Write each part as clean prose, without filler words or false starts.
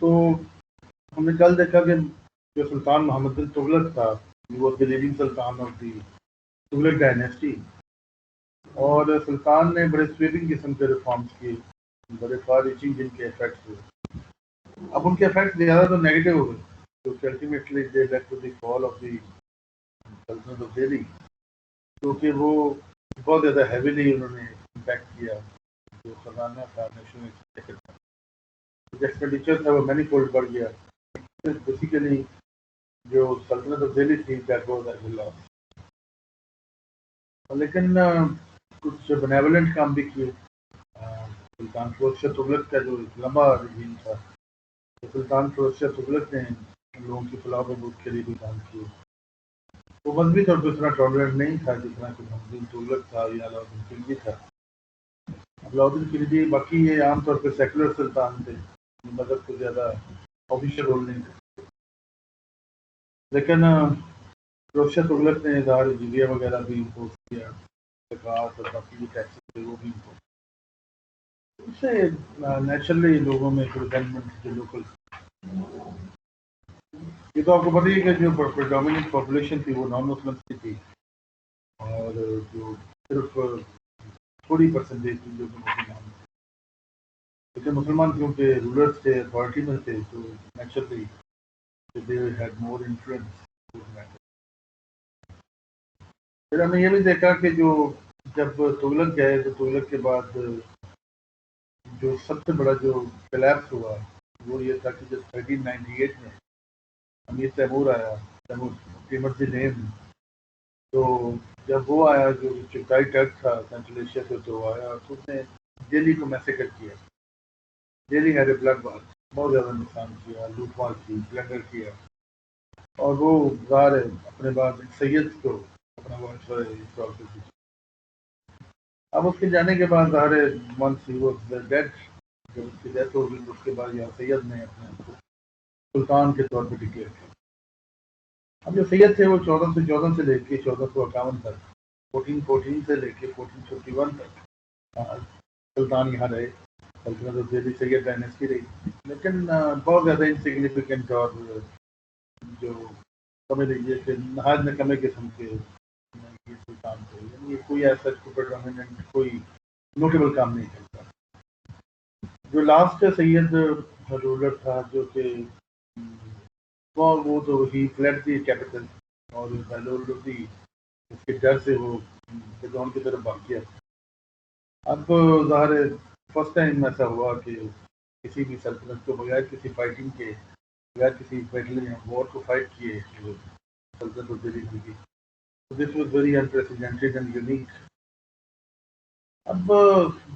تو ہم نے کل دیکھا کہ جو سلطان محمد بن تغلق تھا وہ leading Sultan of the Tughlaq dynasty, اور سلطان نے بڑے سویپنگ قسم کے ریفارمس کیے، بڑے فار ریچنگ جن کے افیکٹس ہوئے۔ اب ان کے افیکٹ زیادہ تو نیگیٹو ہو گئے، جو کہ ultimately they lead to the fall of the سلطنت آف دہلی، کیونکہ وہ بہت زیادہ ہیویلی انہوں نے امپیکٹ کیا جو خزانہ تھا، نیشنل ایکسپینڈیچر تھا، جو ایکسپینڈیچر تھا وہ مینی فولڈ بڑھ گیا۔ بیسیکلی جو سلطنت آف دہلی تھی دیٹ واز ایز لاس، لیکن کچھ بنیولنٹ کام بھی کیے۔ سلطان فیروز شاہ تغلق کا جو لمبا رجیم تھا، سلطان فیروز شاہ تغلق نے لوگوں کی فلاح و بہبود کے لیے بھی کام کیے۔ وہ مذہبی طور پہ اتنا ٹالرنٹ نہیں تھا جتنا کہ محمد بن تغلق تھا یا علاؤدین خلجی تھا۔ علاؤدین خلجی باقی یہ عام طور پہ سیکولر سلطان تھے، مذہب کو زیادہ آفیشیل رول نہیں تھا، لیکن فیروز شاہ تغلق نے اظہار جزیہ وغیرہ بھی امپوز کیا، زکوٰۃ اور باقی جو ٹیکسز تھے وہ بھی امپوز، اس سے نیچرلی لوگوں میں ریزنٹمنٹ جو لوکل، یہ تو آپ کو پتہ ہی ہے کہ جو پریڈومیننٹ پاپولیشن تھی وہ نان مسلم کی تھی، اور جو صرف تھوڑی پرسنٹیج تھی جو کہ مسلمان تھے، لیکن مسلمان کیونکہ رولرس تھے، اتھارٹی میں تھے، تو naturally they had more influence. پھر ہم نے یہ بھی دیکھا کہ جو جب تغلق گئے تو تغلق کے بعد جو سب سے بڑا جو کلیپس ہوا وہ یہ تھا کہ جب 1398 میں امیر تیمور آیا، تیمور قیمت نیم، تو جب وہ آیا جو چغتائی ٹرک تھا سینٹرل ایشیا سے، تو آیا تو اس نے دہلی کو میسیکر کیا، دہلی ہے بلڈ بات، بہت زیادہ نقصان کیا، لوٹ مار کی، پلنڈر کیا، اور وہ ظاہر ہے اپنے بعد سید کو اپنا وائس انسٹال کر دیا۔ اب اس کے جانے کے بعد ظاہر ہے ونس ہی واز ڈیڈ، جب اس کی ڈیتھ ہو گئی تو اس کے بعد یہاں سید نے اپنے آپ کو سلطان کے طور پہ ڈکلیئر کیا۔ اب جو سید تھے وہ 1414 سے لے کے 1451 تک، 1414 سے لے کے 1451 تک سلطان یہاں رہے، سلطنت آف دہلی سید ڈائنیسٹی رہی، لیکن بہت زیادہ انسگنیفیکنٹ اور جو سمجھ لیجیے کہ نہایت نکمے قسم کے یہ سلطان تھے، یعنی کوئی ایسا کوئی نوٹیبل کام نہیں کرتا۔ جو لاسٹ سید رولر تھا جو کہ وہ تو ہی فلیڈ دی کیپٹل، اور اس کے ڈر سے وہ بیگون کی طرف بھاگ گیا۔ اب ظاہر فرسٹ ٹائم ایسا ہوا کہ کسی بھی سلطنت کو بغیر کسی فائٹنگ کے، بغیر کسی بیٹل یا وار کو فائٹ کیے سلطنت آف دہلی کی، this was very unprecedented and unique. اب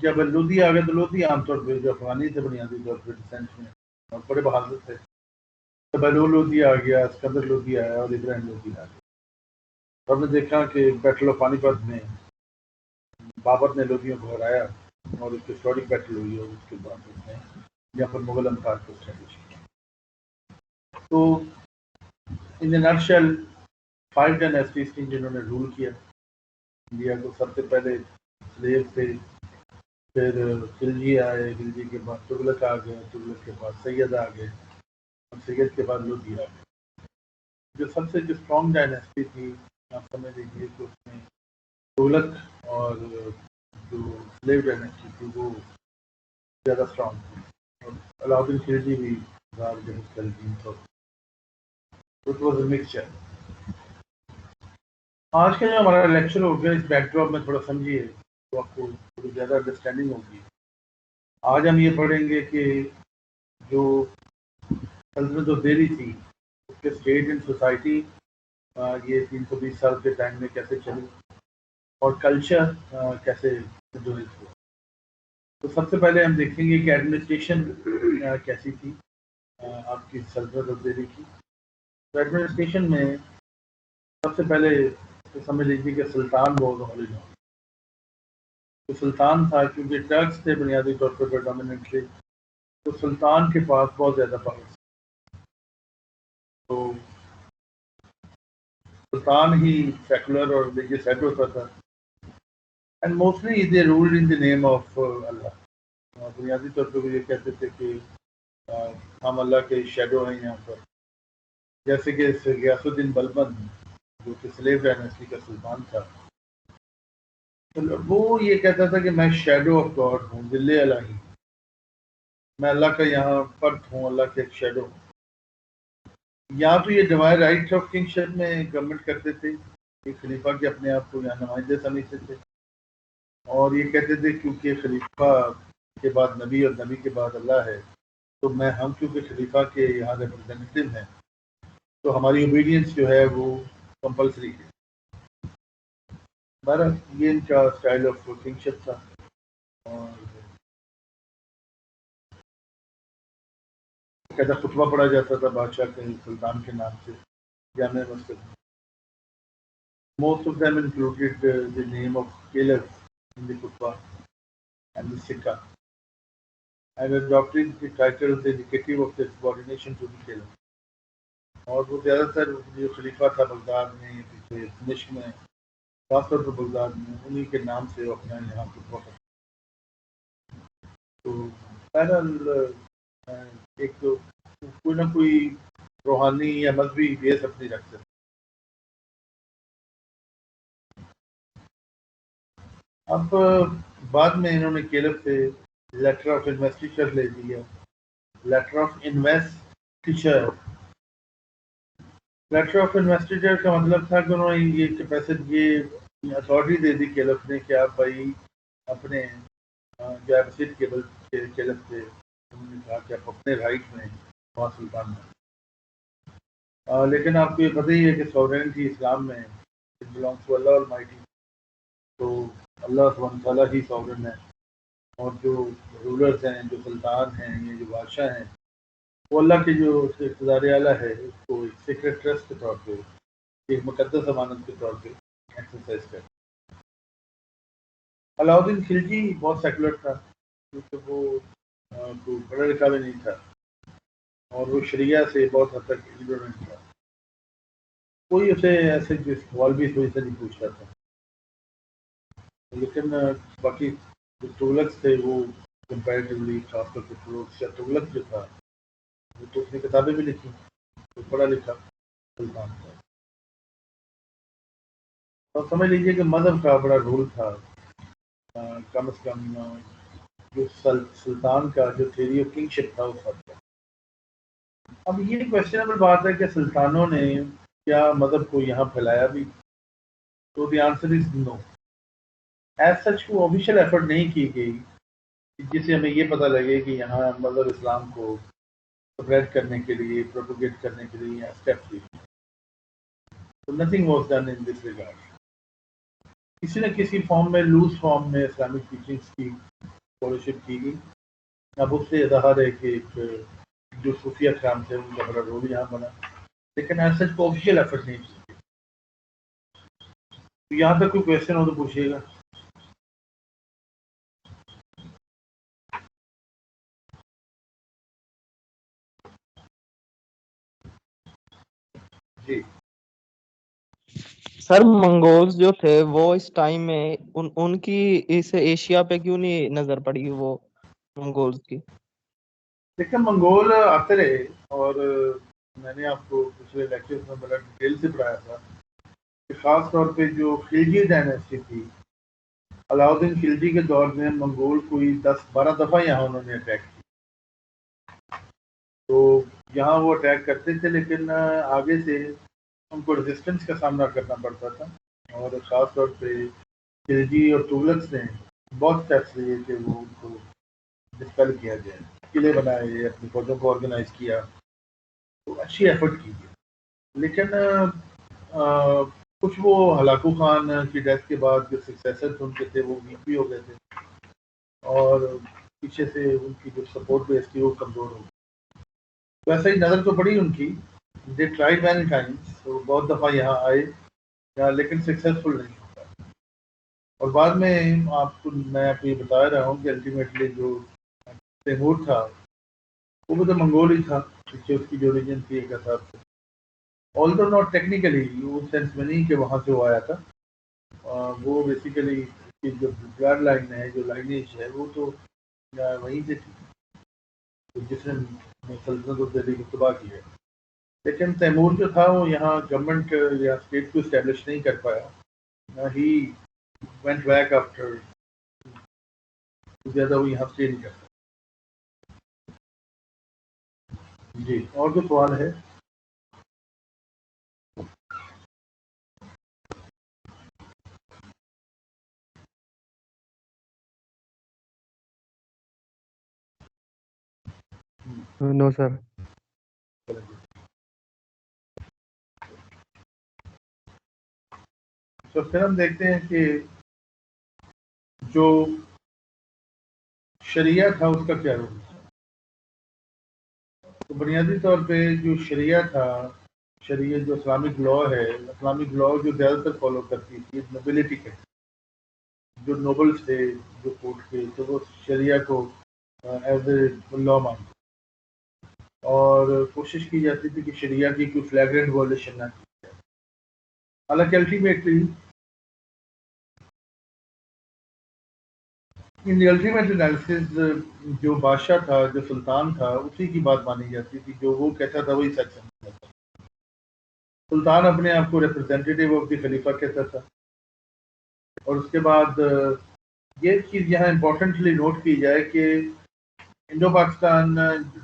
جب لودھی آ گئے تو لودھی عام طور پہ جو افغانی سے بنیادی طور پہ ڈسینٹ میں اور بڑے بہادر تھے، بہلول لودھی آ گیا، اسکندر لودھی آیا اور ابراہیم لودھی آ گیا۔ ہم نے دیکھا کہ بیٹل آف پانی پت میں بابر نے لودھیوں کو ہرایا اور اس کی ہسٹورک بیٹل ہوئی، اور اس کے بعد اس نے یہاں پر مغل امپائر کو اسٹیبلش کیا۔ تو ان نٹ شیل 5 ڈائنیسٹیز تھیں جنہوں نے رول کیا انڈیا کو۔ سب سے پہلے سلیو تھے، پھر خلجی آئے، خلجی کے بعد تغلق آ گئے، تغلق کے بعد سید آ گئے، اور سید کے بعد لودھی آ گئے۔ جو سب سے جو اسٹرانگ ڈائنیسٹی تھی آپ سمجھ لیجیے کہ اس میں تغلق اور جو سلیو ڈائنیسٹی تھی وہ زیادہ اسٹرانگ تھی، اور علاؤدین خلجی بھی جب اس کا رجیم تھا، اٹ واز اے مکسچر۔ آج کا جو ہمارا لیکچر ہو گیا اس بیک ڈراپ میں تھوڑا سمجھیے تو آپ کو تھوڑی زیادہ انڈرسٹینڈنگ ہوگی۔ آج ہم یہ پڑھیں گے کہ جو سلطنت آف دہلی تھی اس کے اسٹیٹ اینڈ سوسائٹی یہ 320 سال کے ٹائم میں کیسے چلی، اور کلچر کیسے ڈیولپ ہوا۔ تو سب سے پہلے ہم دیکھیں گے کہ ایڈمنسٹریشن کیسی تھی آپ کی سلطنت آف دہلی کی۔ تو ایڈمنسٹریشن میں سب سے پہلے تو سمجھ لیجیے کہ سلطان بہت ہالی تو سلطان تھا، کیونکہ ٹرکس تھے بنیادی طور پر ڈومیننٹلی، تو سلطان کے پاس بہت زیادہ پاور، تو سلطان ہی سیکولر اور ریلیجیس ہیڈ ہوتا تھا، and mostly they ruled in the name of Allah. بنیادی طور پہ وہ یہ کہتے تھے کہ ہم اللہ کے شیڈو ہیں یہاں پر. جیسے کہ غیاث الدین بلبن جو کہ سلیو ڈائنیسٹی کا سلطان تھا، وہ یہ کہتا تھا کہ میں شیڈو آف گاڈ ہوں، ذل الہی، میں اللہ کا یہاں فرد ہوں، اللہ کے ایک شیڈو ہوں. یہاں تو یہ ڈیوائن رائٹ آف کنگشپ میں گورنمنٹ کرتے تھے، ایک خلیفہ کے اپنے آپ کو یہاں نمائندے سمجھتے تھے، اور یہ کہتے تھے کیونکہ خلیفہ کے بعد نبی اور نبی کے بعد اللہ ہے، تو ہم کیونکہ خلیفہ کے یہاں ریپرزینٹیو ہیں تو ہماری اوبیڈینس جو ہے وہ کمپلسری ہے. بہرحال یہ ان کا اسٹائل آف کنگشپ تھا. اور کہتا خطبہ پڑھا جاتا تھا بادشاہ کے سلطان کے نام سے جامع مسجد میں. Most of them included the name of caliph in the khutbah and the sikha, and adopted the titles indicative of their subordination to the caliph. اور وہ زیادہ تر جو خلیفہ تھا بغداد میں، پیچھے دمشق میں، خاص طور پر بغداد میں، انہی کے نام سے وہ اپنا یہاں خطبہ کرتا. تو بہرحال ایک تو کوئی نہ کوئی روحانی یا مذہبی بیس اپنی رکھ سکتے. اب بعد میں انہوں نے کیلف سے لیٹر آف انویسٹیچر لے لیا. لیٹر آف انویسٹیچر، لیٹر آف انویسٹیچر کا مطلب تھا کہ انہوں نے یہ کیپیسٹی، یہ اتھارٹی دے دی کیلف نے کہ آپ بھائی اپنے جو ایپسٹ کیلف تھے انہوں نے کہا کہ آپ اپنے رائٹ میں وہاں سلطان ہیں. لیکن آپ کو یہ پتہ ہی ہے کہ سورینٹی اسلام میں بلانگس ٹو اللہ المائٹی، تو اللہ سبحانہ تعالیٰ ہی سورن ہے، اور جو رولرز ہیں، جو سلطان ہیں، یہ جو بادشاہ ہیں، وہ اللہ کے جو اقتدار اعلیٰ ہے اس کو ایک سیکرٹ ٹرسٹ کے طور پہ، ایک مقدس امانت کے طور پہ ایکسرسائز کرتے. علاؤدین خلجی بہت سیکولر تھا، کیونکہ وہ کوئی پڑھا لکھا بھی نہیں تھا، اور وہ شریعہ سے بہت حد تک اگنورنٹ تھا. کوئی اسے ایسے سوال بھی اس وجہ سے نہیں پوچھتا تھا. لیکن باقی جو تغلق تھے وہ کمپیریٹیولی، خاص طور پہ تغلق جو تھا وہ تو اس نے کتابیں بھی لکھی، تو پڑھا لکھا سلطان تھا. اور سمجھ لیجیے کہ مذہب کا بڑا رول تھا. کم از کم جو سلطان کا جو تھیوری آف کنگشپ تھا اس وقت. اب یہ کویسچنیبل بات ہے کہ سلطانوں نے کیا مذہب کو یہاں پھیلایا بھی؟ تو the answer is know. As such کو آفیشیل ایفرٹ نہیں کی گئی جس سے ہمیں یہ پتہ لگے کہ یہاں مذہب اسلام کو اسپریڈ کرنے کے لیے، پروپوگیٹ کرنے کے لیے اسٹیپس لی. تو nothing was done in this regard. کسی نہ کسی فارم میں، لوز فارم میں اسلامک ٹیچنگس کی اسکالرشپ کی گئی. اب اس سے ظاہر ہے کہ ایک جو صوفیہ کرام تھے ان کا بڑا رول یہاں بنا، لیکن ایز سچ کو آفیشیل ایفرٹ نہیں کی گئی. تو یہاں تک کوئی کویشچن ہو تو پوچھیے گا. جی سر منگولز جو تھے وہ اس ٹائم میں ان کی اس ایشیا پہ کیوں نہیں نظر پڑی وہ منگولز کی؟ لیکن منگول آتے رہے، اور میں نے آپ کو پچھلے لیکچر میں بڑا ڈیٹیل سے پڑھایا تھا کہ خاص طور پہ جو خلجی ڈائنیسٹی تھی، علاؤدین خلجی کے دور میں منگول کوئی 10-12 دفعہ یہاں انہوں نے اٹیک کی. تو یہاں وہ اٹیک کرتے تھے، لیکن آگے سے ان کو ریزسٹنس کا سامنا کرنا پڑتا تھا، اور خاص طور پہ خلجی اور تغلق نے بہت اسٹیپس لیے کہ وہ ان کو ڈسپیل کیا جائے، قلعے بنائے، اپنی فوجوں کو آرگنائز کیا. تو اچھی ایفرٹ کی گئی. لیکن کچھ وہ ہلاکو خان کی ڈیتھ کے بعد جو سکسیسر ان کے تھے وہ ویک بھی ہو گئے تھے، اور پیچھے سے ان کی جو سپورٹ بیس تھی وہ کمزور ہو گئی. ویسے ہی نظر تو پڑی ان کی، دے ٹرائیڈ مینی ٹائمس، وہ بہت دفعہ یہاں آئے لیکن سکسیزفل نہیں ہو پائے. اور بعد میں میں آپ کو یہ بتا رہا ہوں کہ الٹیمیٹلی جو تیمور تھا وہ بھی تو منگول ہی تھا، پیچھے اس کی جو ریجن تھی ایک حساب سے، آلدو ناٹ ٹیکنیکلی، اس سینس میں نہیں کہ وہاں سے وہ آیا تھا. وہ بیسیکلی جو بلڈ لائن ہے، جو لائنیج ہے، وہ تو وہیں سے تھی. جس نے نے سلطنت آف دہلی کو تباہ کیا. لیکن تیمور جو تھا وہ یہاں گورنمنٹ یا اسٹیٹ کو اسٹیبلش نہیں کر پایا. ہی وینٹ بیک آفٹر, زیادہ وہ یہاں اسٹے نہیں کرتا. جی اور کوئی سوال ہے؟ نو سر. تو پھر ہم دیکھتے ہیں کہ جو شریعہ تھا اس کا کیا رول تھا. تو بنیادی طور پہ جو شریعہ تھا, شریعت جو اسلامک لا ہے, اسلامک لا جو زیادہ تر فالو کرتی تھی نوبلٹی کے, جو نوبلس تھے جو کورٹ کے, تو وہ شریعہ کو ایز اے لا مانتے اور کوشش کی جاتی تھی کہ شریعہ کی کوئی فلیگرنٹ وائلیشن نہ کی جائے. حالانکہ ultimately in the ultimate analysis جو بادشاہ تھا, جو سلطان تھا, اسی کی بات مانی جاتی تھی. جو وہ کہتا تھا وہی سچ سمجھتا تھا. سلطان اپنے آپ کو ریپرزینٹیٹیو آف دی خلیفہ کہتا تھا. اور اس کے بعد یہ چیز یہاں امپورٹنٹلی نوٹ کی جائے کہ انڈو پاکستان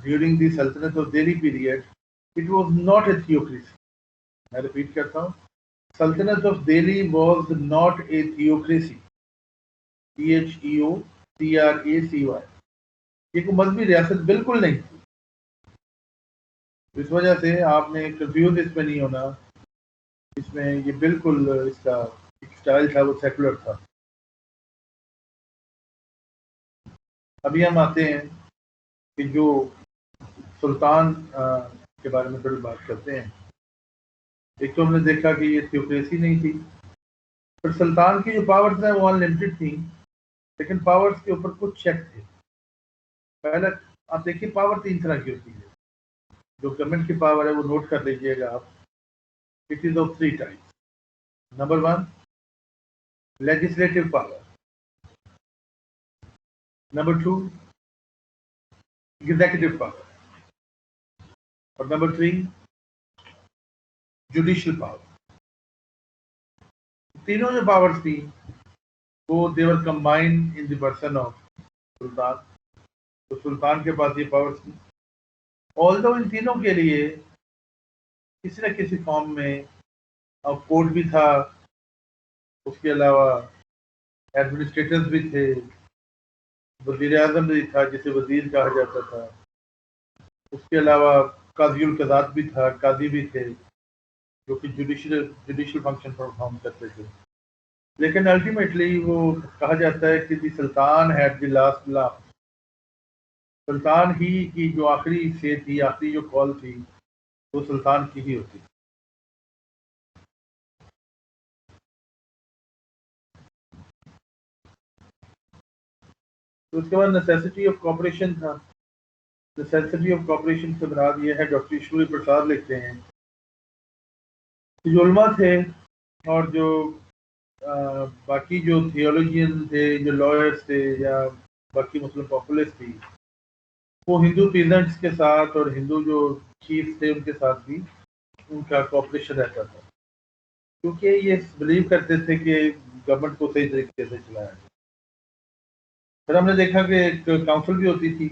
ڈیورنگ دی سلطنت of Delhi period it was not a theocracy. میں ریپیٹ کرتا ہوں, سلطنت of Delhi was not a theocracy. THEOCRACY, یہ کوئی مذہبی ریاست بالکل نہیں تھی. اس وجہ سے آپ نے کنفیوز اس میں نہیں ہونا, اس میں یہ بالکل اس کا ایک سٹائل تھا وہ سیکولر تھا. ابھی ہم آتے ہیں کہ جو سلطان کے بارے میں تھوڑی بات کرتے ہیں. ایک تو ہم نے دیکھا کہ یہ تھیوکریسی نہیں تھی, پھر سلطان کی جو پاورز ہیں وہ ان لمیٹڈ تھیں, لیکن پاورز کے اوپر کچھ چیک تھے. پہلے آپ دیکھیے پاور 3 طرح کی ہوتی ہے. جو گورنمنٹ کی پاور ہے وہ نوٹ کر لیجئے گا آپ. It is of 3 types. Number 1 legislative power, number 2 executive power, اور نمبر 3 جوڈیشل پاور. تینوں جو پاورز تھی وہ they were combined in the person of sultan. تو سلطان کے پاس یہ پاورز تھی. آلدو ان تینوں کے لیے کسی نہ کسی فارم میں کورٹ بھی تھا, اس کے علاوہ ایڈمنسٹریٹرز بھی تھے, وزیر اعظم بھی تھا جسے وزیر کہا جاتا تھا, اس کے علاوہ قاضی القضات بھی تھا, قاضی بھی تھے جو کہ جوڈیشل فنکشن پرفارم کرتے تھے. لیکن الٹیمیٹلی وہ کہا جاتا ہے کہ دی سلطان ہیڈ دی لاسٹ لا. سلطان ہی کی جو آخری سے تھی, آخری جو کال تھی وہ سلطان کی ہی ہوتی. تو اس کے بعد نیسیسٹی آف کوآپریشن تھا. نیسیسٹی آف کوآپریشن سے مراد یہ ہے, ڈاکٹر ایشوری پرساد لکھتے ہیں جو علماء تھے اور جو باقی جو تھیولوجین تھے, جو لائرز تھے یا باقی مسلم پاپولس تھی, وہ ہندو پیزنٹس کے ساتھ اور ہندو جو چیفز تھے ان کے ساتھ بھی ان کا کوآپریشن رہتا تھا, کیونکہ یہ بلیو کرتے تھے کہ گورنمنٹ کو صحیح طریقے سے چلایا جائے. پھر ہم نے دیکھا کہ ایک کاؤنسل بھی ہوتی تھی.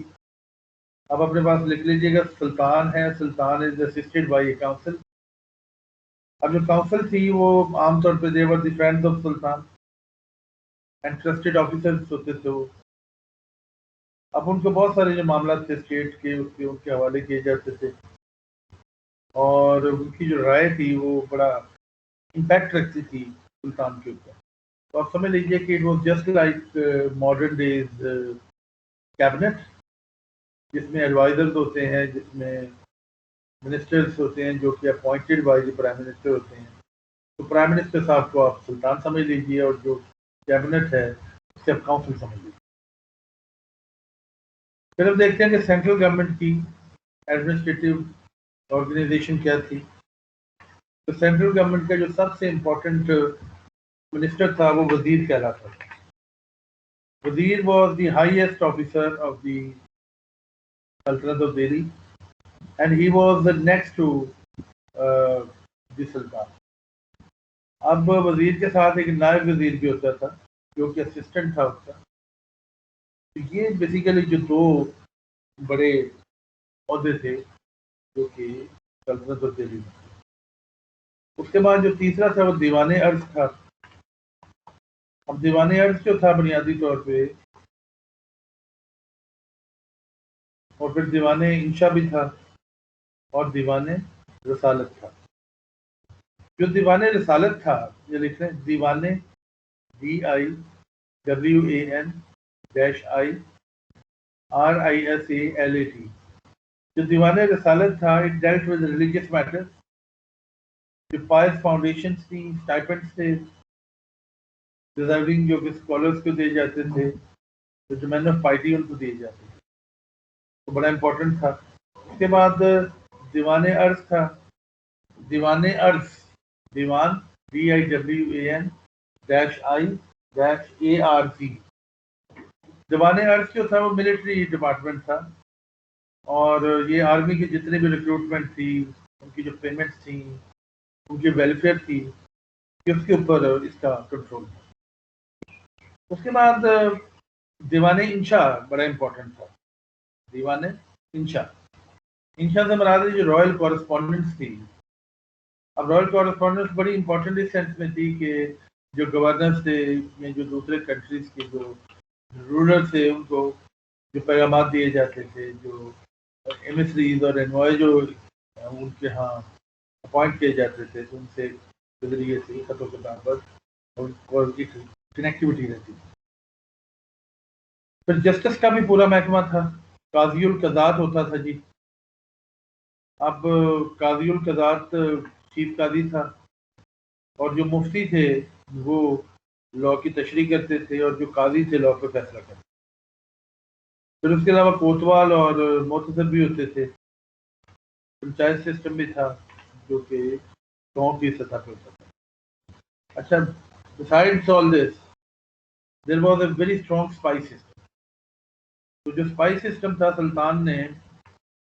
آپ اپنے پاس لکھ لیجئے گا, سلطان ہے, sultan is assisted by a council. اب جو کاؤنسل تھی وہ عام طور پہ they were the friends of sultan and trusted officers ہوتے تھے وہ. اب ان کو بہت سارے جو معاملات تھے اسٹیٹ کے, اس کے ان کے حوالے کیے جاتے تھے, اور ان کی جو رائے تھی وہ بڑا امپیکٹ رکھتی تھی سلطان کے اوپر. تو آپ سمجھ لیجئے کہ it was just like modern days cabinet, جس میں ایڈوائزرز ہوتے ہیں, جس میں منسٹرز ہوتے ہیں جو کہ appointed by the prime minister ہوتے ہیں. تو پرائم منسٹر صاحب کو آپ سلطان سمجھ لیجیے, اور جو کیبنٹ ہے اسے آپ کاؤنسل سمجھ لیجیے. پھر ہم دیکھتے ہیں کہ سینٹرل گورنمنٹ کی ایڈمنسٹریٹو آرگنائزیشن کیا تھی. تو سینٹرل گورنمنٹ کا جو سب سے امپورٹنٹ منسٹر تھا وہ وزیر کہلاتا تھا. وزیر was the highest officer of the سلطنت of Delhi. and he was next to the Sultan. اب وزیر کے ساتھ ایک نائب وزیر بھی ہوتا تھا جو کہ اسسٹنٹ تھا اس کا. تو یہ بیسیکلی جو دو بڑے عہدے تھے جو کہ سلطنت اور دہلی میں. اس کے بعد جو تیسرا تھا وہ دیوان ارض تھا. اب دیوان ارض جو تھا بنیادی طور پہ، اور پھر دیوان انشا بھی تھا اور دیوان رسالت تھا. جو دیوان رسالت تھا یہ لکھ لیں، دیوان DIWAN-IRISALAT. جو دیوان رسالت تھا it dealt with religious matters. جو pious foundations تھی، stipends تھے ریزرونگ جو کہ اسکالرس کو دیے جاتے تھے، جو مین آف پائٹی ان کو دیے جاتے تھے، تو بڑا امپورٹنٹ تھا. اس کے بعد دیوان ارض تھا. دیوان ارض، دیوان DIWAN-I-ARZ. دیوان ارض جو تھا وہ ملٹری ڈپارٹمنٹ تھا، اور یہ آرمی کی جتنے بھی ریکروٹمنٹ تھی، ان کی جو پیمنٹس تھیں، ان کی ویلفیئر تھی، اس کے اوپر اس کا کنٹرول تھا. اس کے بعد دیوان انشا بڑا امپورٹنٹ تھا. دیوان انشا، انشا سے مراد ہے جو رائل کورسپونڈنس تھی. اب رائل کورسپونڈنس بڑی امپورٹنٹ اس سینس میں تھی کہ جو گورنرز تھے یا جو دوسرے کنٹریز کے جو رولر تھے ان کو جو پیغامات دیے جاتے تھے، جو ایمسریز اور انوائے جو ان کے ہاں اپوائنٹ کیے جاتے تھے، تو ان سے کے ذریعے سے خط و کتاب پر اور ایک کنیکٹیوٹی رہتی تھی. پھر جسٹس کا بھی پورا محکمہ تھا. قاضی القضات ہوتا تھا جی. اب قاضی القضات چیف قاضی تھا، اور جو مفتی تھے وہ لا کی تشریح کرتے تھے، اور جو قاضی تھے لا پہ فیصلہ کرتے. پھر اس کے علاوہ کوتوال اور معتصر بھی ہوتے تھے. پنچایت سسٹم بھی تھا جو کہ گاؤں کی سطح پہ ہوتا تھا. اچھا، besides all this there was a very strong spy system. تو جو اسپائی سسٹم تھا، سلطان نے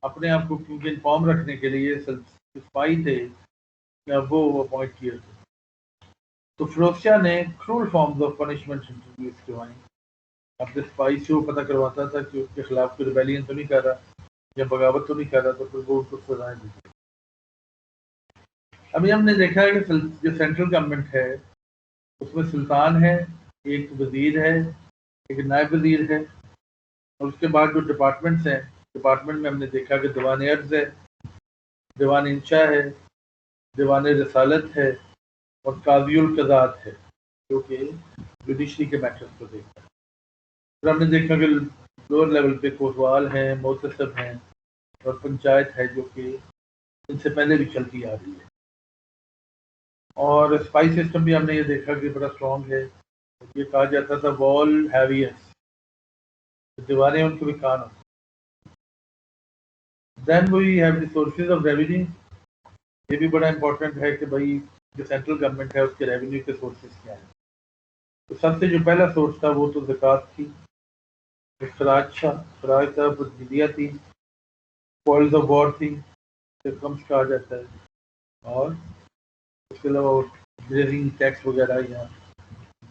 اپنے آپ کو کیونکہ انفارم رکھنے کے لیے اسپائی تھے وہ اپوائنٹ کیے تھے. تو فیروز شاہ نے cruel forms of punishment introduce کروائیں. اپنے اسپائی سے وہ پتہ کرواتا تھا کہ اس کے خلاف کوئی ریبیلین تو نہیں کر رہا یا بغاوت تو نہیں کر رہا، تو پھر وہ ان کو سزائیں دیتے. ابھی ہم نے دیکھا ہے کہ جو سینٹرل گورنمنٹ ہے اس میں سلطان ہے، ایک وزیر ہے، ایک نائب وزیر ہے، اور اس کے بعد جو ڈپارٹمنٹس ہیں، ڈپارٹمنٹ میں ہم نے دیکھا کہ دیوان ارض ہے، دیوان انشا ہے، دیوان رسالت ہے، اور قاضی القضات ہے جو کہ جوڈیشری کے میٹرز کو دیکھتا ہے. پھر ہم نے دیکھا کہ لوور لیول پہ کوتوال ہیں، معتصب ہیں، اور پنچایت ہے جو کہ ان سے پہلے بھی چلتی آ رہی ہے. اور اسپائی سسٹم بھی ہم نے یہ دیکھا کہ بڑا اسٹرانگ ہے. یہ کہا جاتا تھا وال ہیویس، دیواریں ان کے بھی کان ہوتے. Then we have the sources of revenue. یہ بھی بڑا امپورٹنٹ ہے کہ بھائی جو سینٹرل گورنمنٹ ہے اس کے ریونیو کے سورسز کیا ہیں. تو سب سے جو پہلا سورس تھا وہ تو زکوٰۃ تھی، خراج تھا، جزیہ تھی، spoils آف وار تھی، کسٹمس کہا جاتا ہے، اور اس کے علاوہ گریزنگ ٹیکس وغیرہ، یا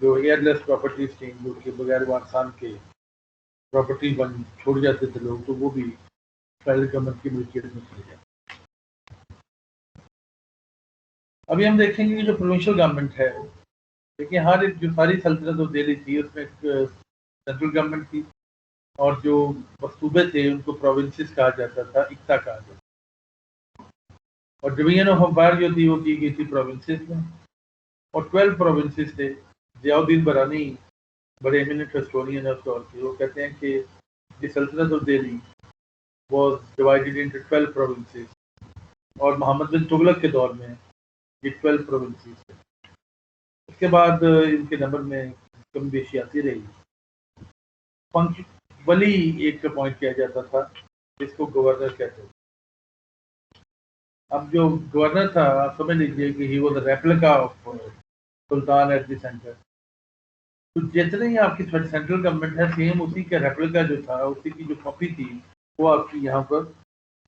جو ایئر لیس پراپرٹیز تھیں جو کہ بغیر وارثان کے پراپرٹی بن چھوڑ جاتے تھے لوگ، تو وہ بھی فیڈرل گورنمنٹ کی ملکیت میں چلے جاتے. ابھی ہم دیکھیں گے کہ جو پروونشل گورنمنٹ ہے، دیکھیں ہر ایک جو ساری سلطنت اور دہلی تھی اس میں ایک سینٹرل گورنمنٹ تھی، اور جو صوبے تھے ان کو پروونسز کہا جاتا تھا، اقتا کہا جاتا تھا. اور ڈویژن آف امپائر جو تھی وہ کی گئی تھی پروونسز میں، اور 12 پروونسز تھے. ضیاء الدین برانی بڑے ایمیننٹ ہسٹورین ہے اس دور کے، وہ کہتے ہیں کہ دی سلطنت of Delhi was divided into 12 provinces, اور محمد بن تغلق کے دور میں یہ 12 پروونسز تھے. اس کے بعد ان کے نمبر میں کمی بیشی آتی رہی. ولی ایک اپوائنٹ کیا جاتا تھا جس کو گورنر کہتے تھے. اب جو گورنر تھا آپ سمجھ لیجیے کہ he was a replica of سلطان ایٹ دی سینٹر. تو جتنے ہی آپ کی سینٹرل گورنمنٹ ہے سیم اسی کا ریپلیکا جو تھا، اسی کی جو کاپی تھی وہ آپ کی یہاں پر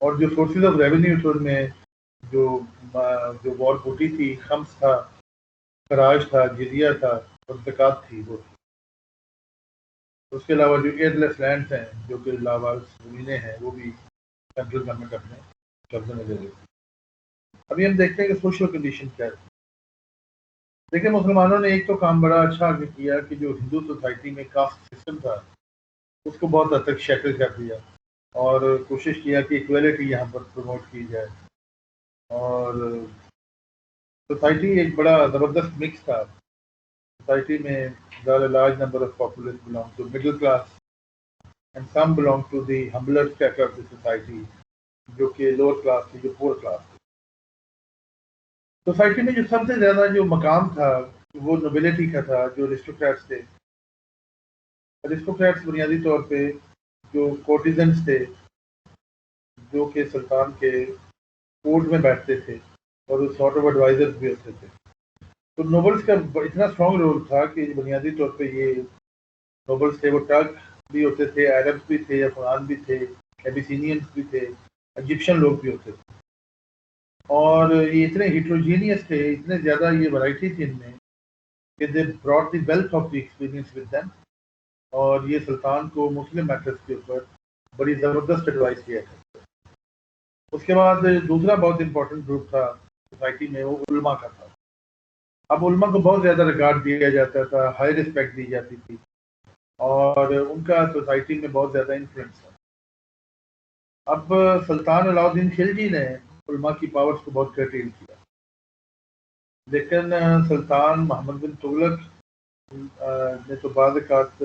اور جو سورسز آف ریونیو تھے ان میں جو وار بوٹی تھی، خمس تھا، خراج تھا، جزیہ تھا اور زکوٰۃ تھی وہ تھی۔ اس کے علاوہ جو ایئر لیس لینڈس ہیں جو کہ لاوارث زمینیں ہیں وہ بھی سینٹرل گورنمنٹ اپنے قبضے میں لے لیتی۔ ابھی ہم دیکھتے ہیں کہ سوشل کنڈیشن کیا ہے۔ دیکھیں مسلمانوں نے ایک تو کام بڑا اچھا آگے کیا کہ جو ہندو سوسائٹی میں کاسٹ سسٹم تھا اس کو بہت حد تک شیٹل کر دیا اور کوشش کیا کہ ایکویلٹی یہاں پر پروموٹ کی جائے، اور سوسائٹی ایک بڑا زبردست مکس تھا۔ سوسائٹی میں large number of popular belong to middle class and some belong to the humbler strata of the society جو کہ لوور کلاس تھی، جو پور کلاس تھی۔ سوسائٹی میں جو سب سے زیادہ جو مقام تھا وہ نوبلٹی کا تھا، جو ارسٹوکریٹس تھے۔ ارسٹوکریٹس بنیادی طور پہ جو کورٹیزنس تھے جو کہ سلطان کے کورٹ میں بیٹھتے تھے اور سارٹ آف ایڈوائزر بھی ہوتے تھے۔ تو نوبلس کا اتنا اسٹرانگ رول تھا کہ بنیادی طور پہ یہ نوبلس تھے وہ ٹرک بھی ہوتے تھے، عربس بھی تھے، افغان بھی تھے، ایبیسینینس بھی تھے، ایجپشن لوگ بھی ہوتے تھے، اور یہ اتنے ہیٹروجینیس تھے، اتنے زیادہ یہ ورائٹی تھی ان میں کہ they brought the wealth of the experience with them, اور یہ سلطان کو مسلم میٹرز کے اوپر بڑی زبردست ایڈوائس دیا کرتے۔ اس کے بعد دوسرا بہت امپورٹنٹ گروپ تھا سوسائٹی میں، وہ علماء کا تھا۔ اب علماء کو بہت زیادہ ریگارڈ دیا جاتا تھا، ہائی رسپیکٹ دی جاتی تھی، اور ان کا سوسائٹی میں بہت زیادہ انفلوئنس ہے۔ اب سلطان علاء الدین خلجی نے علماء کی پاورز کو بہت کرٹیل کیا، لیکن سلطان محمد بن تغلق نے تو بعض اوقات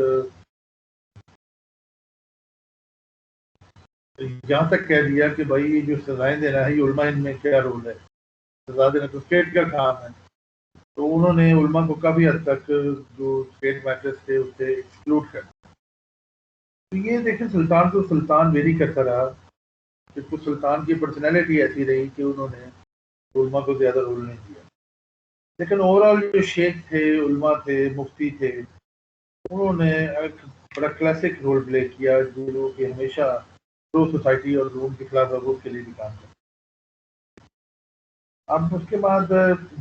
یہاں تک کہہ دیا کہ بھائی یہ جو سزائیں دینا ہے یہ علماء ان میں کیا رول ہے، سزا دینا تو اسٹیٹ کا کام ہے۔ تو انہوں نے علماء کو کافی حد تک جو اسٹیٹ میٹرز تھے اس سے ایکسکلوڈ کر دیا۔ تو یہ دیکھیں سلطان کو سلطان ویری کرتا رہا کہ کچھ سلطان کی پرسنالٹی ایسی رہی کہ انہوں نے علماء کو زیادہ رول نہیں دیا، لیکن اوور آل جو شیخ تھے، علماء تھے، مفتی تھے، انہوں نے ایک بڑا کلاسک رول پلے کیا جو کہ ہمیشہ پرو سوسائٹی اور لوگوں کے خلاف ضرورت کے لیے بھی کام کرتا۔ اب اس کے بعد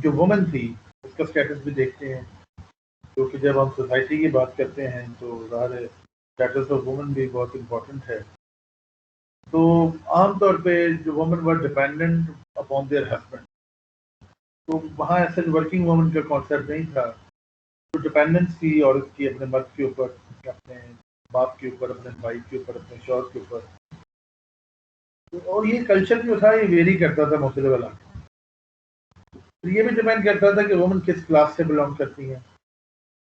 جو وومن تھی اس کا اسٹیٹس بھی دیکھتے ہیں، کیونکہ جب ہم سوسائٹی کی بات کرتے ہیں تو ظاہر ہے اسٹیٹس آف وومن بھی بہت امپورٹنٹ ہے۔ تو عام طور پہ جو women were dependent upon their husband, تو وہاں ایسے ورکنگ وومن کا کانسیپٹ نہیں تھا، تو ڈیپینڈنس تھی عورت کی اپنے مرد کے اوپر، اپنے باپ کے اوپر، اپنے بھائی کے اوپر، اپنے شوہر کے اوپر۔ اور یہ کلچر جو تھا یہ ویری کرتا تھا مختلف علاقوں، تو یہ بھی ڈیپینڈ کرتا تھا کہ وومن کس کلاس سے بلانگ کرتی ہیں۔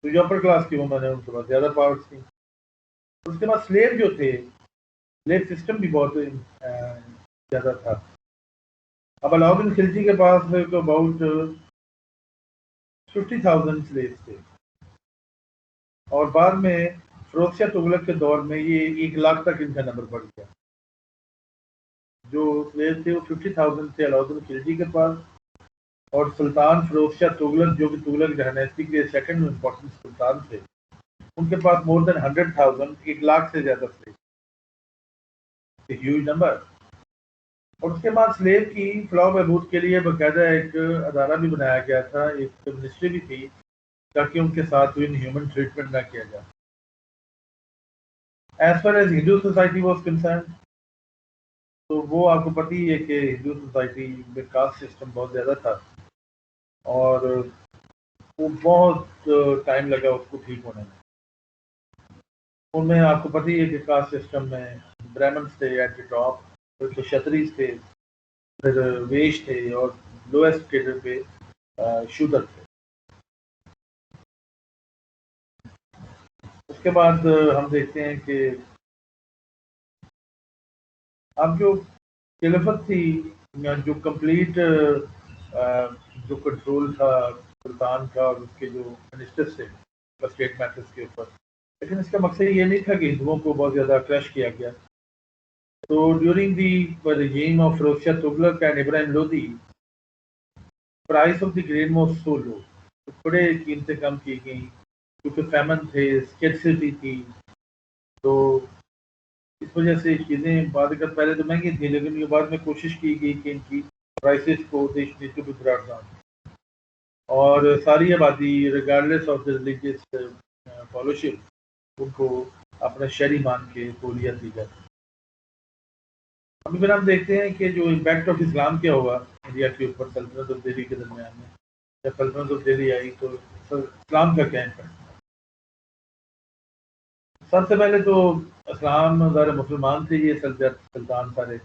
تو جو اپر کلاس کی وومن ہے ان کے پاس زیادہ پاورس تھیں۔ اس کے بعد سلیو جو تھے، سلیو سسٹم بھی بہت زیادہ تھا۔ اب علاء الدین خلجی کے پاس اباؤٹ 50,000 سلیوز تھے، اور بعد میں فیروز شاہ تغلق کے دور میں یہ 1 لاکھ تک ان کا نمبر بڑھ گیا۔ جو سلیو تھے وہ 50,000 تھے علاء الدین خلجی کے پاس، اور سلطان فیروز شاہ تغلق جو کہ تغلق ڈائنیسٹی کے سیکنڈ امپورٹنٹ سلطان تھے، ان کے پاس مور دین 100,000، 1 لاکھ سے زیادہ سلیو، ہیوج نمبر۔ اور اس کے بعد سلیو کی فلاح و بہبود کے لیے باقاعدہ ایک ادارہ بھی بنایا گیا تھا، ایک منسٹری بھی تھی، تاکہ ان کے ساتھ ان ہیومن ٹریٹمنٹ نہ کیا جائے۔ As far as Hindu society was concerned, تو وہ آپ کو پتہ ہی ہے کہ ہندو سوسائٹی میں کاسٹ سسٹم بہت زیادہ تھا، اور وہ بہت ٹائم لگا اس کو ٹھیک ہونے میں۔ ان میں آپ کو پتہ ہی ہے کہ کاسٹ سسٹم میں برہمنس تھے ایٹ دی ٹاپ، پھر کشتریز تھے، پھر ویش تھے، اور لوئسٹ کیڈر پہ شودر تھے۔ اس کے بعد ہم دیکھتے ہیں کہ اب جو خلافت تھی، جو کمپلیٹ جو کنٹرول تھا سلطان کا اور اس کے جو منسٹرز تھے اسٹیٹ میٹرز کے اوپر، لیکن اس کا مقصد یہ نہیں تھا کہ ہندوؤں کو بہت زیادہ کریش کیا گیا۔ تو during the regime of Firoz Shah Tughlaq and Ibrahim Lodi, price of the grain was so low, بڑے قیمتیں کم کی گئیں کیونکہ فیمن تھے، اسکیرسٹی تھی، تو اس وجہ سے چیزیں بعد پہلے تو مہنگی تھیں، لیکن یہ بعد میں کوشش کی گئی کہ ان کی پرائسز کو براڈ ڈاؤن، اور ساری آبادی ریگارڈلیس آف دا ریلیجیس فالوشپ ان کو اپنا شہری مان کے قبولیت دی جاتی. ابھی پھر ہم دیکھتے ہیں کہ جو امپیکٹ آف اسلام کیا ہوا انڈیا کے اوپر سلطنت آف دہلی کے درمیان میں. جب سلطنت آف دہلی آئی تو اسلام کا کیا امپیکٹ؟ سب سے پہلے تو اسلام ظاہر مسلمان تھے یہ سلطان سارے،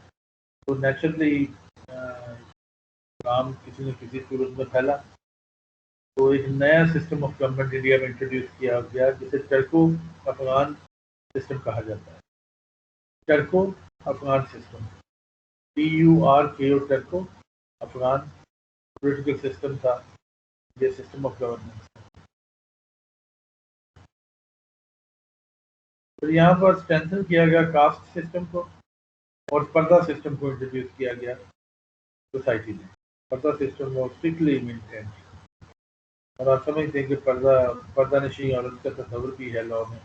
تو نیچرلی اسلام کسی نہ کسی صورت میں پھیلا. تو ایک نیا سسٹم آف گورنمنٹ انڈیا میں انٹروڈیوس کیا گیا جسے ٹرکو افغان سسٹم کہا جاتا ہے. Turko Afghan system, TURKO Turko Afghan political system تھا یہ سسٹم آف گورننس. پھر یہاں پر اسٹرینتھن کیا گیا کاسٹ سسٹم کو، اور پردہ سسٹم کو انٹروڈیوس کیا گیا سوسائٹی میں. پردہ سسٹم وہ اسٹرکٹلی مینٹین، اور آپ سمجھتے ہیں کہ پردہ نشین عورت کا تصور بھی ہے لاء میں،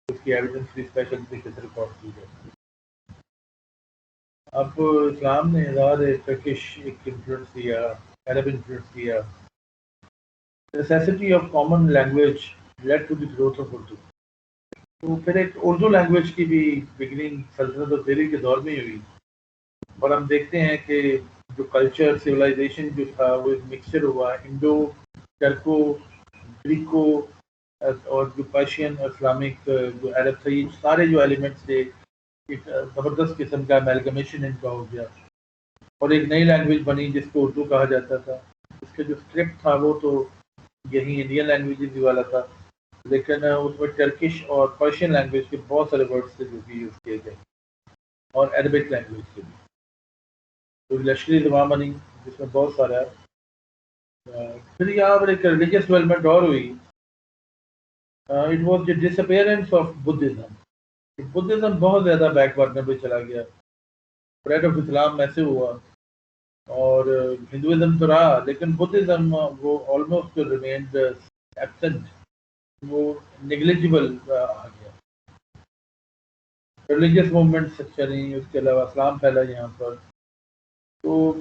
اس کی ایویڈنس بھی اسپیشل طریقے سے ریکارڈ کی جاتی ہے. اب اسلام نے ظاہر ٹرکش ایک انفلوئنس دیا، عرب انفلوئنس دیا. Necessity of common language lead to the growth of Urdu. تو پھر ایک اردو لینگویج کی بھی بگننگ سلطنت آف دہلی کے دور میں ہی ہوئی، اور ہم دیکھتے ہیں کہ جو کلچر سویلائزیشن جو تھا وہ ایک مکسچر ہوا انڈو ٹرکو گریکو اور جو پرشین اسلامک جو عرب تھا، یہ سارے جو ایلیمنٹس تھے ایک زبردست قسم کا امیلگمیشن ان کا ہو گیا، اور ایک نئی لینگویج بنی جس کو اردو کہا جاتا تھا. اس کا جو اسکرپٹ تھا وہ تو یہی انڈین لینگویجز ہی والا تھا، لیکن اس میں ٹرکش اور پرشین لینگویج کے بہت سارے ورڈس تھے جو کہ یوز کیے گئے، اور عربک لینگویج کے بھی. تو لشکری زبان بنی جس میں بہت سارا. پھر یہاں پر ایک ریلیجیس ڈیولپمنٹ اور ہوئی. It was the disappearance of Buddhism. Buddhism بہت زیادہ بیک برنر پہ چلا گیا، اسپریڈ آف اسلام ایسے ہوا، اور ہندوازم تو رہا لیکن بدھزم وہ آلموسٹ ریمینڈ ایبسنٹ، وہ نیگلیجبل آ گیا. ریلیجیس موومنٹس اچھا نہیں، اس کے علاوہ اسلام پھیلا یہاں پر. تو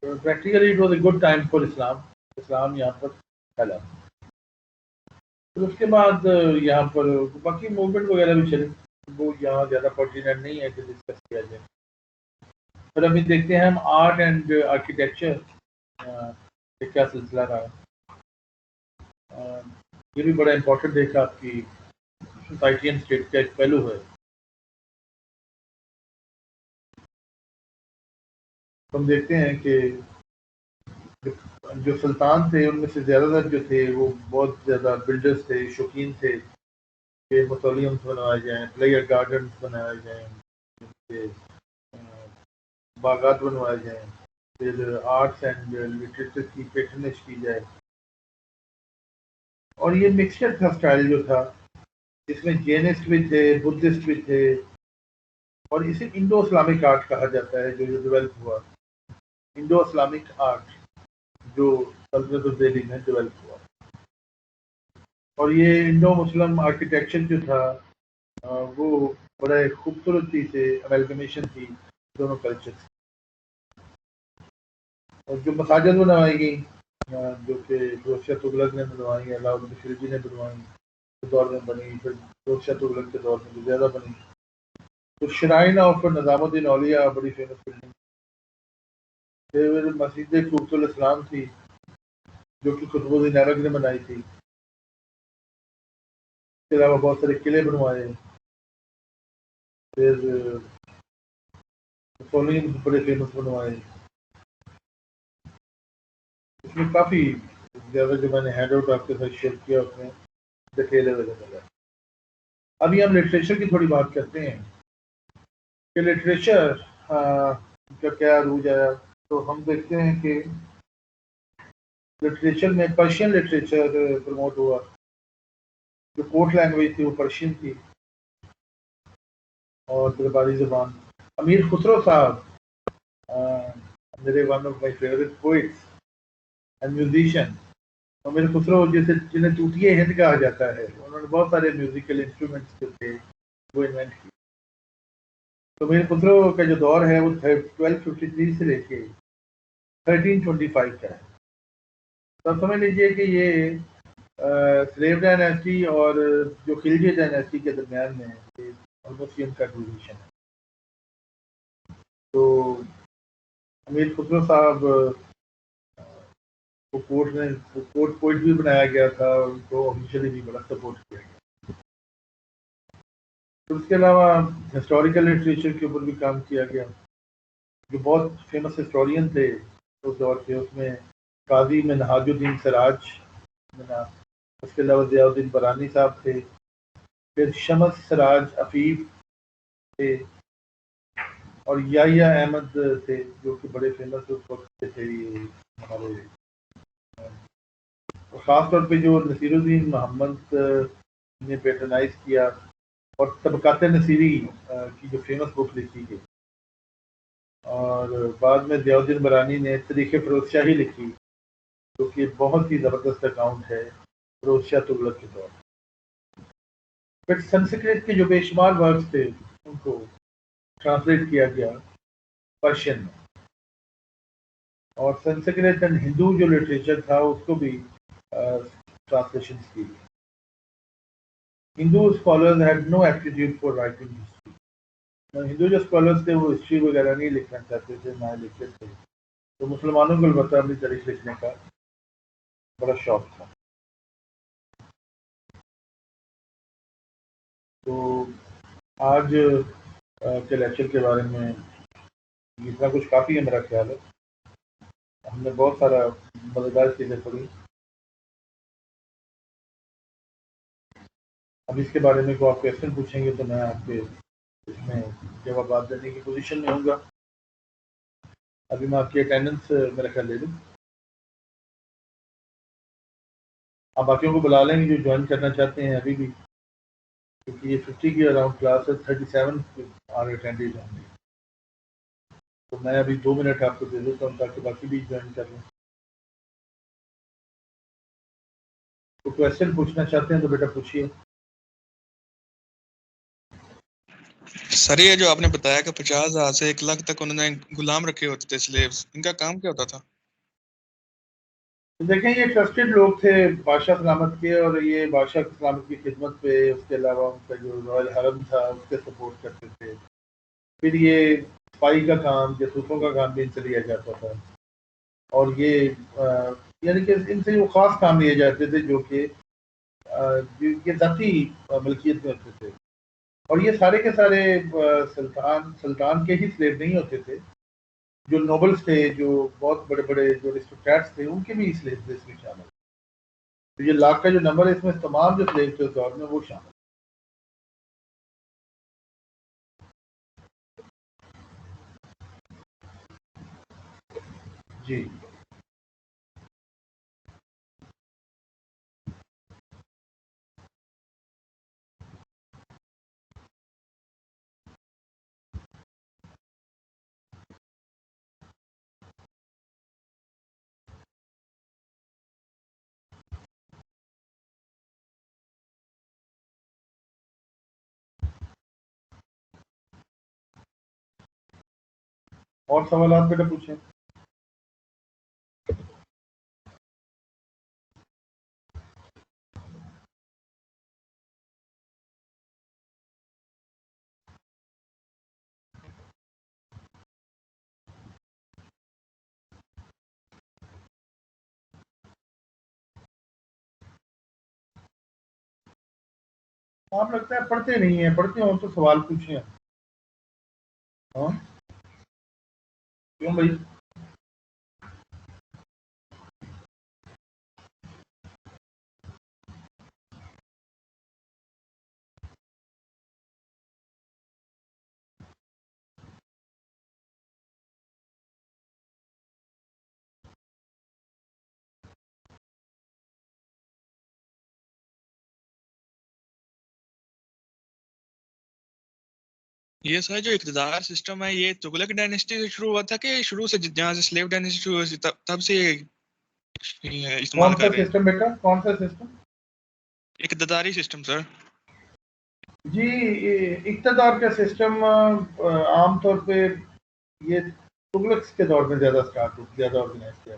practically it was a good time for Islam یہاں پر پھیلا. پھر اس کے بعد یہاں پر باقی موومنٹ وغیرہ بھی چلے، وہ یہاں زیادہ پرٹیننٹ نہیں ہے کہ ڈسکس کیا جائے. پھر ابھی دیکھتے ہیں ہم آرٹ اینڈ آرکیٹیکچر کیا سلسلہ رہا. یہ بھی بڑا امپورٹنٹ ایک آپ کی سوسائٹی اینڈ اسٹیٹ کا ایک پہلو ہے. ہم دیکھتے ہیں کہ جو سلطان تھے ان میں سے زیادہ تر جو تھے وہ بہت زیادہ بلڈرز تھے، شوقین تھے کہ موسیلیمس بنوائے جائیں، پلیئر گارڈنس بنائے جائیں، باغات بنوائے جائیں، پھر آرٹس اینڈ لٹریچر کی پیٹرنیج کی جائے. اور یہ مکسچر تھا اسٹائل جو تھا، اس میں جینسٹ بھی تھے، بدھسٹ بھی تھے، اور اسے انڈو اسلامک آرٹ کہا جاتا ہے جو ڈیولپ ہوا. انڈو اسلامک آرٹ جو سلطنت آف دہلی میں ڈیولپ ہوا. اور یہ انڈو مسلم آرکیٹیکچر جو تھا وہ بڑا خوبصورتی سے امیلگمیشن تھی دونوں کلچر سے. اور جو مساجد بنوائی گئی جو کہ فیروز شاہ تغلق نے بنوائی، علاؤالدین خلجی نے بنوائی کے دور میں بنی، پھر فیروز شاہ تغلق کے دور میں بھی زیادہ بنی. تو شرائن آف نظام الدین اولیاء بڑی فیمس بلڈنگ. پھر مسجد کوفۃ الاسلام تھی جو کہ قطب الدین ایبک نے بنائی تھی. اس کے علاوہ بہت سارے قلعے بنوائے. پھر مسولین بڑے فیمس بنوائے. اس میں کافی زیادہ جو میں نے ہینڈ آؤٹ آپ کے ساتھ شیئر کیا اس میں ڈیٹیل اویلیبل ہے. ابھی ہم لٹریچر کی تھوڑی بات کرتے ہیں کہ لٹریچر کا کیا عروج آیا. تو ہم دیکھتے ہیں کہ لٹریچر میں پرشین لٹریچر پروموٹ ہوا. جو کورٹ لینگویج تھی وہ پرشین تھی اور درباری زبان. امیر خسرو صاحب میرے one of my favourite poets and musician. Amir Khusrau جنہیں طوطیے ہند کہا جاتا ہے، انہوں نے بہت سارے میوزیکل انسٹرومنٹس جو تھے وہ انوینٹ کیے. تو میرے پتروں کا جو دور ہے وہ 1253 سے لے کے 1325 کا ہے. تو آپ سمجھ لیجئے کہ یہ سلیو ڈائنیسٹی اور جو خلجی ڈائنیسٹی کے درمیان میں یہ آلموسٹ ان کا ڈیویشن ہے. تو امیر خسرو صاحب کو کوٹ پوئٹ بھی بنایا گیا تھا اور ان کو آفیشلی بھی بڑا سپورٹ کیا گیا. تو اس کے علاوہ ہسٹوریکل لٹریچر کے اوپر بھی کام کیا گیا. جو بہت فیمس ہسٹورین تھے اس دور کے، اس میں قاضی منہاج الدین سراج، اس کے علاوہ ضیاء الدین برانی صاحب تھے، پھر شمس سراج عفیف تھے، اور یحییٰ احمد تھے جو کہ بڑے فیمس اس وقت کے تھے. یہ ہمارے خاص طور پہ جو نصیر الدین محمد نے پیٹرنائز کیا اور طبقات نصیری کی جو فیمس بک لکھی گئی، اور بعد میں ضیاء الدین برانی نے تاریخ فیروز شاہی لکھی جو کہ بہت ہی زبردست اکاؤنٹ ہے فیروز شاہ تغلق کے دور. پھر سنسکرت کے جو بے شمار ورکس تھے ان کو ٹرانسلیٹ کیا گیا پرشین میں، اور سنسکرت اینڈ ہندو جو لٹریچر تھا اس کو بھی ٹرانسلیشن کی گئی. Hindu scholars had no aptitude for writing history. ہندو جو اسکالرز تھے وہ ہسٹری وغیرہ نہیں لکھنا چاہتے تھے، نہ لکھتے تھے. تو مسلمانوں کو البتہ اپنی تاریخ لکھنے کا بڑا شوق تھا. تو آج کے لیکچر کے بارے میں اتنا کچھ کافی ہے میرا خیال ہے. ہم نے بہت سارا مزیدار چیزیں پڑھی. اب اس کے بارے میں کوئی آپ کویشچن پوچھیں گے تو میں آپ کے اس میں جوابات دینے کی پوزیشن میں ہوں گا. ابھی میں آپ کی اٹینڈنس میرا خیال لے لوں. آپ باقیوں کو بلا لیں گے جو جوائن کرنا چاہتے ہیں ابھی بھی، کیونکہ یہ 50 کی اراؤنڈ کلاس ہے، 37 آر اٹینڈیڈ ہوں گے. تو میں ابھی 2 منٹ آپ کو دے دیتا ہوں تاکہ باقی بھی جوائن کر لیں. تو کویشچن پوچھنا چاہتے ہیں تو بیٹا پوچھیے. سر یہ جو آپ نے بتایا کہ 50,000 سے 1 لاکھ تک انہوں نے غلام رکھے ہوتے تھے سلیوز، ان کا کام کیا ہوتا تھا؟ دیکھیں یہ ٹرسٹڈ لوگ تھے بادشاہ سلامت کے، اور یہ بادشاہ سلامت کی خدمت پہ، اس کے علاوہ ان کا جو رائل حرم تھا اس کے سپورٹ کرتے تھے. پھر یہ صفائی کا کام، جاسوسوں کا کام بھی ان سے لیا جاتا تھا، اور یہ یعنی کہ ان سے وہ خاص کام لیے جاتے تھے جو کہ یہ ذاتی ملکیت میں ہوتے تھے. اور یہ سارے کے سارے سلطان کے ہی سلیب نہیں ہوتے تھے. جو نوبلز تھے، جو بہت بڑے بڑے جو ارسٹوکریٹس تھے، ان کے بھی سلیب تھے اس میں شامل. تو یہ لاکھ کا جو نمبر ہے اس میں تمام جو سلیب تھے اس دور میں وہ شامل. جی اور سوالات بیٹا پوچھیں. آپ لگتا ہے پڑھتے نہیں ہیں، پڑھتے ہوں تو سوال پوچھیں. ہاں کیوں بھائی؟ یہ سر جو اقتدار سسٹم ہے یہ تغلق ڈائنیسٹی سے شروع ہوا تھا کہ شروع سے جہاں سے سلیو ڈائنیسٹی شروع ہوئی تب سے استعمال کون سا کر رہے ہیں؟ سسٹم بیٹا، کون سا سسٹم؟ اقتداری سسٹم سر. جی اقتدار کا سسٹم عام طور پہ یہ تغلق کے دور میں زیادہ آرگنائز کیا